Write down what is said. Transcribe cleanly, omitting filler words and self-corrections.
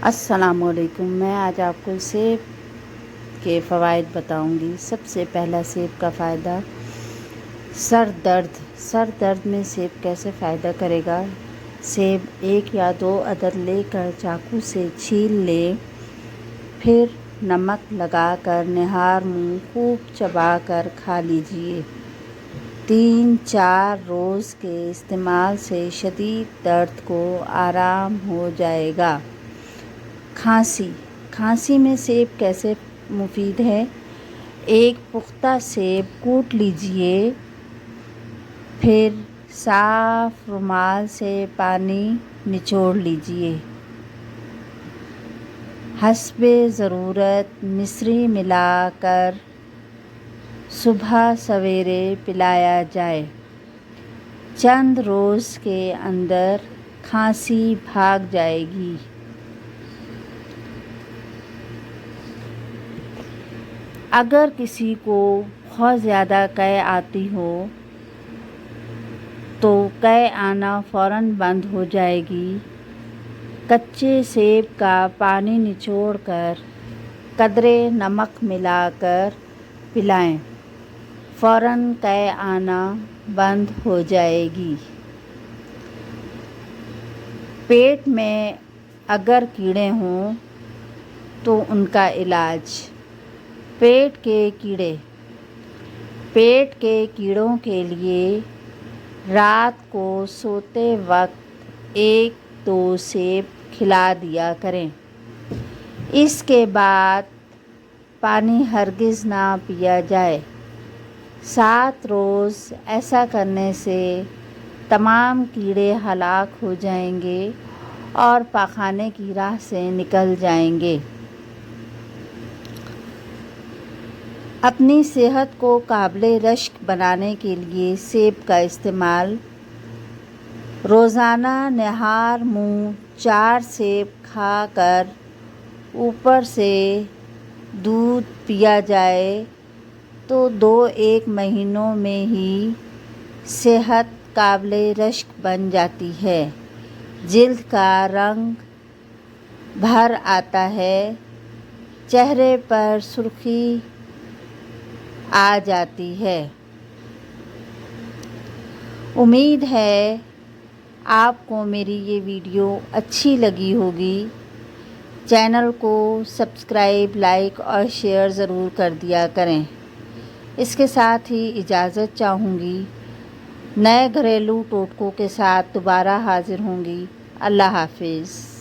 السلام علیکم۔ میں آج آپ کو سیب کے فوائد بتاؤں گی۔ سب سے پہلا سیب کا فائدہ سر درد میں سیب کیسے فائدہ کرے گا۔ سیب 1 یا 2 عدد لے کر چاقو سے چھیل لیں، پھر نمک لگا کر نہار منہ خوب چبا کر کھا لیجیے۔ 3-4 روز کے استعمال سے شدید درد کو آرام ہو جائے گا۔ کھانسی میں سیب کیسے مفید ہے۔ ایک پختہ سیب کوٹ لیجیے، پھر صاف رومال سے پانی نچوڑ لیجیے۔ حسب ضرورت مصری ملا کر صبح سویرے پلایا جائے۔ چند روز کے اندر کھانسی بھاگ جائے گی۔ اگر کسی کو بہت زیادہ قے آتی ہو تو قے آنا فوراً بند ہو جائے گی۔ کچے سیب کا پانی نچوڑ کر قدرے نمک ملا کر پلائیں، فوراً قے آنا بند ہو جائے گی۔ پیٹ میں اگر کیڑے ہوں تو ان کا علاج۔ پیٹ کے کیڑوں کے لیے رات کو سوتے وقت 1-2 سیب کھلا دیا کریں۔ اس کے بعد پانی ہرگز نہ پیا جائے۔ 7 روز ایسا کرنے سے تمام کیڑے ہلاک ہو جائیں گے اور پاخانے کی راہ سے نکل جائیں گے۔ اپنی صحت کو قابل رشک بنانے کے لیے سیب کا استعمال۔ روزانہ نہار منہ 4 سیب کھا کر اوپر سے دودھ پیا جائے تو 2-1 مہینوں میں ہی صحت قابل رشک بن جاتی ہے۔ جلد کا رنگ بھر آتا ہے، چہرے پر سرخی آ جاتی ہے۔ امید ہے آپ کو میری یہ ویڈیو اچھی لگی ہوگی۔ چینل کو سبسکرائب، لائک اور شیئر ضرور کر دیا کریں۔ اس کے ساتھ ہی اجازت چاہوں گی۔ نئے گھریلو ٹوٹکوں کے ساتھ دوبارہ حاضر ہوں گی۔ اللہ حافظ۔